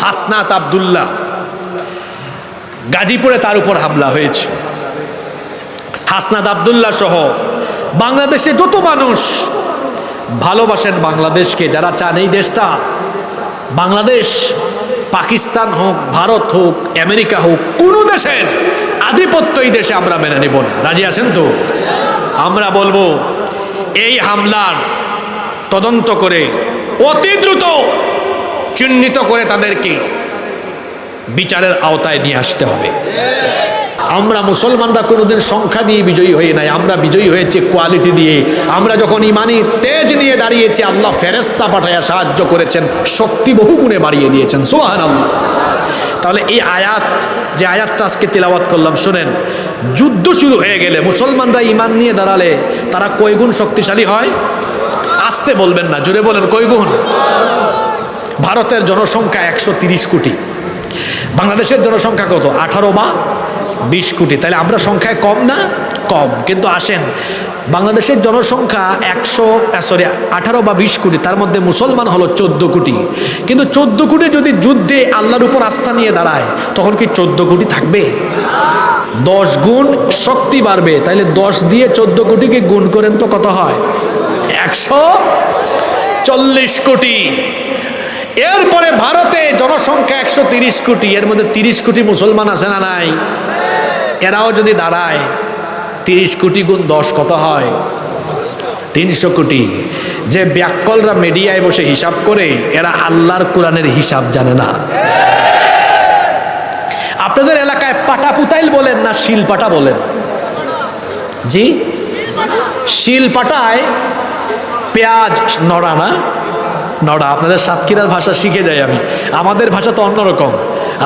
হাসনাত আব্দুল্লাহ, গাজীপুরে তার উপর হামলা হয়েছে। হাসনাত আব্দুল্লাহ সহ বাংলাদেশে যত মানুষ ভালোবাসেন বাংলাদেশকে, যারা চান এই দেশটা, বাংলাদেশ পাকিস্তান হোক, ভারত হোক, আমেরিকা হোক, কোনো দেশের আধিপত্য এই দেশে আমরা মেনে নেব না। রাজি আছেন তো? আমরা বলবো এই হামলার তদন্ত করে অতি দ্রুত চিহ্নিত করে তাদেরকে বিচারের আওতায় নিয়ে আসতে হবে। আমরা মুসলমানরা কোনোদিন সংখ্যা দিয়ে বিজয়ী হয়ে নাই, আমরা বিজয়ী হয়েছে কোয়ালিটি দিয়ে। আমরা যখন ইমানি তেজ নিয়ে দাঁড়িয়েছি, আল্লাহ ফেরেশতা পাঠায়া সাহায্য করেছেন, শক্তি বহুগুণে বাড়িয়ে দিয়েছেন। সুবহানাল্লাহ। তাহলে এই আয়াত, যে আয়াতটা আজকে তিলাওয়াত করলাম, শুনেন, যুদ্ধ শুরু হয়ে গেলে মুসলমানরা ইমান নিয়ে দাঁড়ালে তারা কয় গুণ শক্তিশালী হয়? আসতে বলবেন না, জোরে বলেন, কয় গুণ? ভারতের জনসংখ্যা 130 কোটি, বাংলাদেশের জনসংখ্যা কত? 18 বা 20 কোটি। তাহলে আমরা সংখ্যায় কম না? কম। কিন্তু আসেন, বাংলাদেশের জনসংখ্যা 18 বা 20 কোটি, তার মধ্যে মুসলমান হলো 14 কোটি। কিন্তু 14 কোটি যদি যুদ্ধে আল্লাহর উপর আস্থা নিয়ে দাঁড়ায়, তখন কি 14 কোটি থাকবে? 10 গুণ শক্তি বাড়বে। তাইলে 10 দিয়ে 14 কোটিকে গুণ করেন তো কত হয়? 140 কোটি। এরপরে ভারতে জনসংখ্যা 130 কোটি, এর মধ্যে 30 কোটি মুসলমান আছে না নাই? এরাও যদি দাঁড়ায়, 30 কোটি গুণ 10 কত হয়? 300 কোটি। যে ব্যাককলরা মিডিয়ায় বসে হিসাব করে, এরা আল্লাহর কোরআনের হিসাব জানে না। আপনাদের এলাকায় পাটাপুতাইল বলেন না শিলপাটা বলেন? জি, শিলপাটায় পেঁয়াজ নড়া না? নড়া। আপনাদের সাতক্ষীরার ভাষা শিখে যাই আমি, আমাদের ভাষা তো অন্যরকম,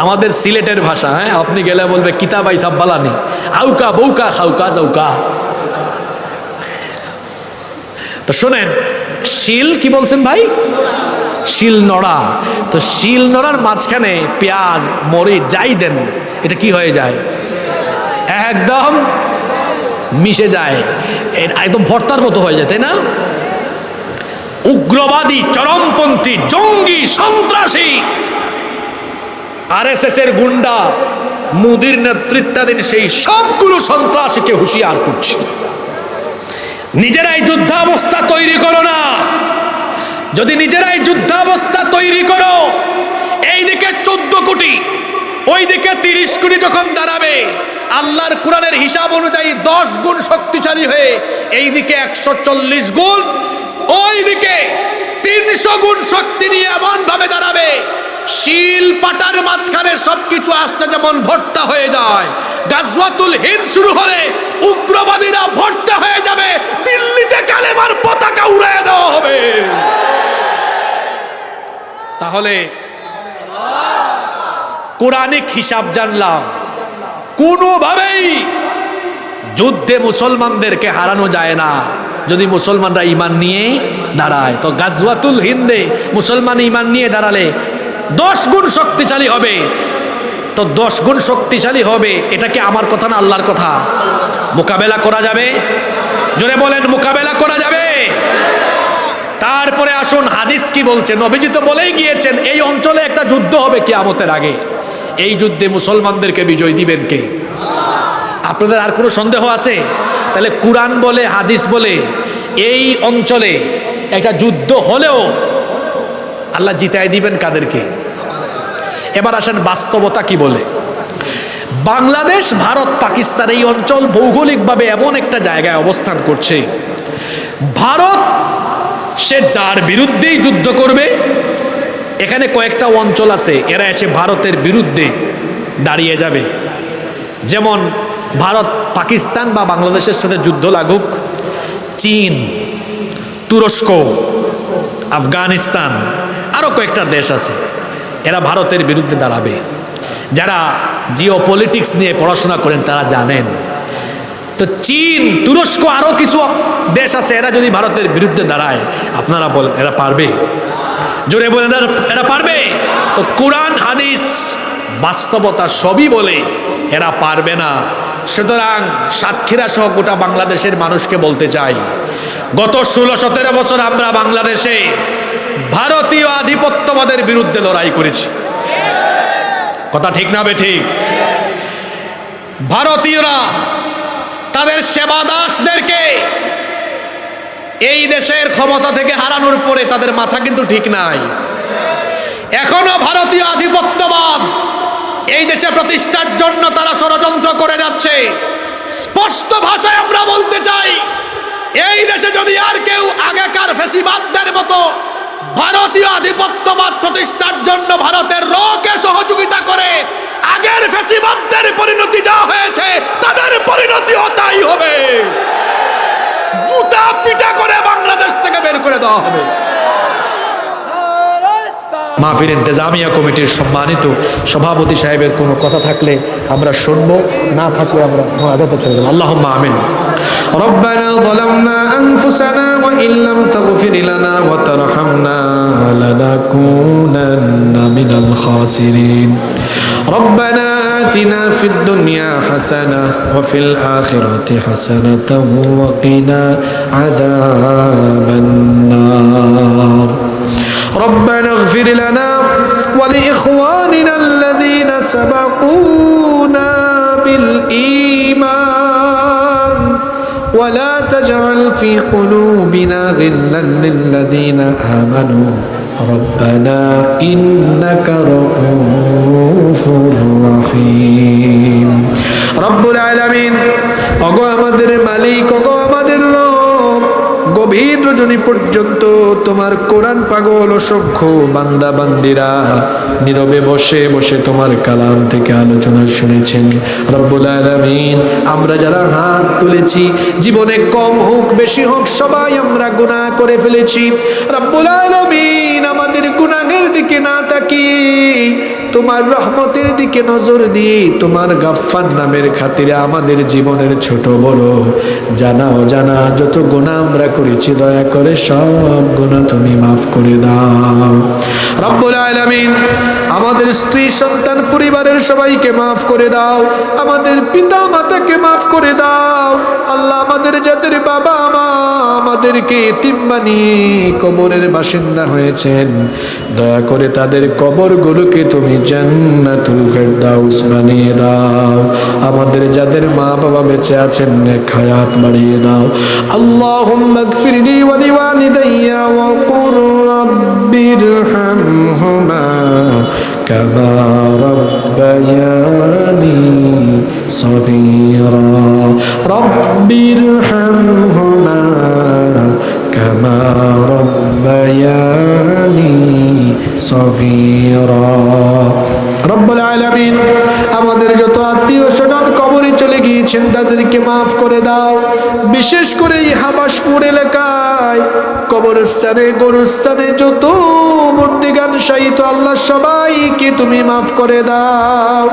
আমাদের সিলেটের ভাষা। হ্যাঁ, আপনি গেলে বলবে কিতাবাই সাব্বালানি, আউকা বউকা খাউকা যাউকা। তো শোনেন, শিল কি বলছেন ভাই? শিল নড়া। তো শিল নড়ার মাঝখানে পেঁয়াজ মরিচ যাই দেন, এটা কি হয়ে যায়? একদম মিশে যায়, একদম ভর্তার মতো হয়ে যায়, তাই না? উগ্রবাদী, চরমপন্থী, জঙ্গি, সন্ত্রাসী, আরএসএস এর গুন্ডা, মোদির নেতৃত্বাধীন সেই সবগুলো সন্ত্রাসীকে হুঁশিয়ার করছে, নিজেরাই যুদ্ধাবস্থা তৈরি করো না। যদি নিজেরাই যুদ্ধাবস্থা তৈরি করো, এইদিকে 14 কোটি, ওইদিকে 30 কোটি যখন দাঁড়াবে, আল্লাহর কোরআনের হিসাব অনুযায়ী 10 গুণ শক্তিশালী হয়ে এইদিকে 140 গুণ, ওইদিকে 300 গুণ শক্তি নিয়ে এমন ভাবে দাঁড়াবে, শিল পাটার মাঝখানে সবকিছু আসতে যেমন ভর্তা হয়ে যায়, গাজওয়াতুল হিন্দ শুরু হলে উগ্রবাদীরা ভর্তা হয়ে যাবে, দিল্লিতে কালেমার পতাকা উড়িয়ে দেওয়া হবে। তাহলে কোরআনিক হিসাব জানলাম, কোনোভাবেই যুদ্ধে মুসলমানদেরকে হারানো যায় না যদি মুসলমানরা ইমান নিয়ে দাঁড়ায়। তো গাজওয়াতুল হিন্দে মুসলমান ইমান নিয়ে দাঁড়ালে 10 গুণ শক্তিশালী হবে। তো 10 গুণ শক্তিশালী হবে, এটা কি আমার কথা না আল্লাহর কথা? মোকাবেলা করা যাবে? জোরে বলেন, মোকাবেলা করা যাবে? তারপরে আসুন হাদিস কি বলছে। নবীজি তো বলেই গিয়েছেন, এই অঞ্চলে একটা যুদ্ধ হবে কিয়ামতের আগে। এই যুদ্ধে মুসলমানদেরকে বিজয় দিবেন কে? আপনাদের আর কোনো সন্দেহ আছে? তাহলে কুরআন বলে, হাদিস বলে, এই অঞ্চলে একটা যুদ্ধ হলেও আল্লাহ জিতায় দিবেন কাদেরকে? এবার আসেন বাস্তবতা কি বলে। বাংলাদেশ, ভারত, পাকিস্তান এই অঞ্চল ভৌগোলিকভাবে এমন একটা জায়গায় অবস্থান করছে, ভারত সে যার বিরুদ্ধেই যুদ্ধ করবে, এখানে কয়েকটা অঞ্চল আছে এরা এসে ভারতের বিরুদ্ধে দাঁড়িয়ে যাবে। যেমন ভারত পাকিস্তান বা বাংলাদেশের সাথে যুদ্ধ লাগুক, চীন, তুরস্ক, আফগানিস্তান, আরো কয়েকটা দেশ আছে, এরা ভারতের বিরুদ্ধে দাঁড়াবে। যারা জিও পলিটিক্স নিয়ে পড়াশোনা করেন তারা জানেন। তো চীন, তুরস্ক, আরো কিছু দেশ আছে, এরা যদি ভারতের বিরুদ্ধে দাঁড়ায়, আপনারা বলেন এরা পারবে? জোরে বলেন, এরা পারবে? তো কোরআন, হাদিস, বাস্তবতা সবই বলে এরা পারবে না। সুতরাং সাতক্ষীরা সহ গোটা বাংলাদেশের মানুষকে বলতে চাই, গত 16-17 বছর আমরা বাংলাদেশে ভারতীয় আধিপত্যবাদের বিরুদ্ধে লড়াই করেছি। কথা ঠিক না বেঠিক? ভারতীয়রা তাদের সেবাদাসদেরকে এই দেশের ক্ষমতা থেকে হারানোর পরে তাদের মাথা কিন্তু ঠিক নাই। এখনো ভারতীয় আধিপত্যবাদ এই দেশে প্রতিষ্ঠার জন্য তারা ষড়যন্ত্র করে যাচ্ছে। স্পষ্ট ভাষায় আমরা বলতে চাই, এই দেশে যদি আর কেউ আগেকার ফ্যাসিবাদদের মতো ভারতীয় আধিপত্যবাদ প্রতিষ্ঠার জন্য ভারতের রকে সহযোগিতা করে আগের ফ্যাসিবাদদের পরিণতি যা হয়েছে তাদের পরিণতিও তাই হবে। জুতা পিটা করে বাংলাদেশ থেকে বের করে দেওয়া হবে। মাহফিল ইন্তেজামিয়া কমিটির সম্মানিত সভাপতি সাহেবের কোনো কথা থাকলে আমরা শুনবো, না থাকলে আমরা মোনাজাতে চলে যাব। আল্লাহুম্মা আমিন। ربنا ظلمنا أنفسنا وإن لم تغفر لنا وترحمنا لنكونن من الخاسرين ربنا آتنا في الدنيا حسنة وفي الآخرة حسنة وقنا عذاب النار ربنا اغفر لنا ولإخواننا الذين سبقونا بالإيمان ولا تجعل في قلوبنا غلا للذين آمنوا ربنا إنك رؤوف رحيم رب العالمين ওগো আমাদের মালিক, ওগো আমাদের রব, গভীর রজনী পর্যন্ত তোমার কোরআন পাগল অসংখ্য বান্দা বান্দিরা নীরবে বসে বসে তোমার কালাম থেকে আলোচনা শুনেছেন। রব্বুল আলামিন, আমরা যারা হাত তুলেছি, জীবনে কম হোক বেশি হোক সবাই আমরা গুনাহ করে ফেলেছি। রব্বুল আলামিন, আমাদের গুনাহের দিকে না তাকিয়ে তোমার রহমতের দিকে নজর দিয়ে তোমার গাফফার নামের খাতিরে আমাদের জীবনের ছোট বড় জানা অজানা যত গুনাহ আমরা করেছি দয়া করে সব গুনাহ তুমি মাফ করে দাও। রব্বুল আলামিন, আমাদের স্ত্রী সন্তান পরিবারের সবাইকে মাফ করে দাও, আমাদের পিতা মাতাকে মাফ করে দাও। আল্লাহ, আমাদের যাদের বাবা মা আমাদেরকে এতিম বানিয়ে কবরের বাসিন্দা হয়েছেন, দয়া করে তাদের কবরগুলোকে তুমি জান্নাতুল ফেরদাউস বানিয়ে দাও। আমাদের যাদের মা বাবা বেঁচে আছেন নেক হায়াত বাড়িয়ে দাও। আল্লাহুম্মা গফিরলি ওয়া লিওয়ালিদাইয়া ওয়া কুর রাব্বিরহামহুমা কামা রাব্বায়ানি সগীরা রাব্বিরহামহুমা কামা রাব্বায়ানি সগীরা। রব্বুল আলামিন, আমাদের যত আত্মীয় স্বজন কবরে চলে গিয়েছেন তাদেরকে মাফ করে দাও। বিশেষ করে এই হাবাসপুর এলাকায় কবরস্থানে গোরস্থানে যত মূর্তিগান শায়িত আল্লাহ সবাইকে তুমি মাফ করে দাও।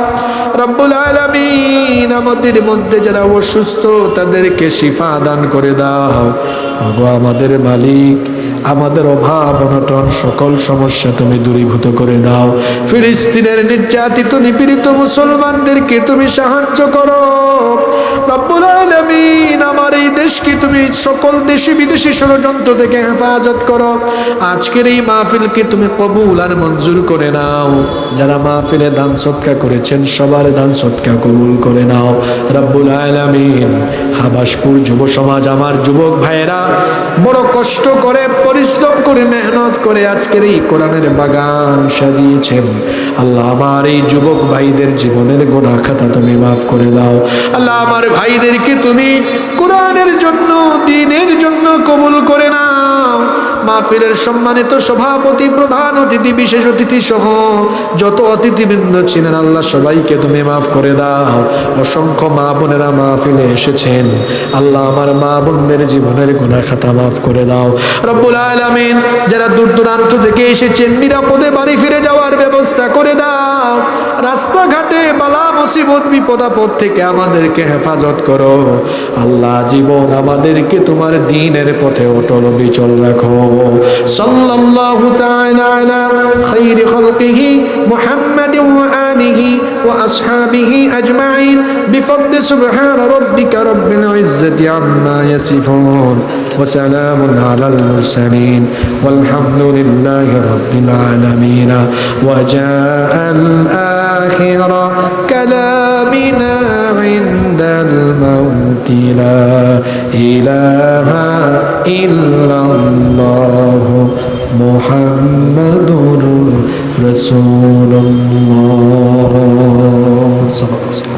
রব্বুল আলামিন, আমাদের মধ্যে যারা অসুস্থ তাদেরকে শিফা দান করে দাও। ওগো আমাদের মালিক, আমাদের অভাব অনটন সকল সমস্যা তুমি দূরীভূত করে দাও। ফিলিস্তিনের নির্যাতিত নিপীড়িত মুসলমানদেরকে তুমি সাহায্য করো। রব্বুল আলামিন, আমার এই দেশকে তুমি সকল দেশি বিদেশি ষড়যন্ত্র থেকে হেফাজত করো। আজকের এই মাহফিলকে তুমি কবুল আর মঞ্জুর করে নাও। যারা মাহফিলে দান সদকা করেছেন সবার দান সদকা কবুল করে নাও। রব্বুল আলামিন, হাবাসপুর যুব সমাজ আমার যুবক ভাইয়েরা বড় কষ্ট করে পরিশ্রম করে মেহনত করে আজকের এই কোরআনের বাগান সাজিয়েছেন। আল্লাহ, আমার এই যুবক ভাইদের জীবনের গুনাহ খাতা তুমি মাফ করে দাও। আল্লাহ, আমার ভাইদেরকে তুমি কোরআনের জন্য দ্বীনের জন্য কবুল করে নাও। মাহফিলের সম্মানিত সভাপতি, প্রধান অতিথি, বিশেষ অতিথি সহ যত অতিথিবৃন্দ ছিলেন আল্লাহ সবাইকে তুমি মাফ করে দাও। অসংখ্য মা বোনেরা মাহফিলে এসেছেন, আল্লাহ আমার মা বোনদের জীবনের গুনাহ খাতা মাফ করে দাও। রব্বুল আলামিন, যারা দূর দূরান্ত থেকে এসেছেন নিরাপদে বাড়ি ফিরে যাওয়ার ব্যবস্থা করে দাও। রাস্তাঘাটে বালা মুসিবত বিপদ আপদ থেকে আমাদেরকে হেফাজত করো। আল্লাহ, জীবন আমাদেরকে তোমার দ্বীনের পথে অটল বিচল রাখো। সাল্লাল্লাহু তাআলা আলা খায়রি খালকিহি মুহাম্মাদিন ওয়া আলিহি ওয়া আসহাবিহি আজমাইন বিফদলি সুবহান রাব্বিকা রাব্বিল ইজ্জাতি আম্মা ইয়াসিফুন ওয়া সালামুন আলাল মুরসালিন ওয়ালহামদুলিল্লাহি রাব্বিল আলামিন ওয়া জাআল آخر كلامنا عند الموت لا إله إلا الله محمد رسول الله صلى الله عليه وسلم.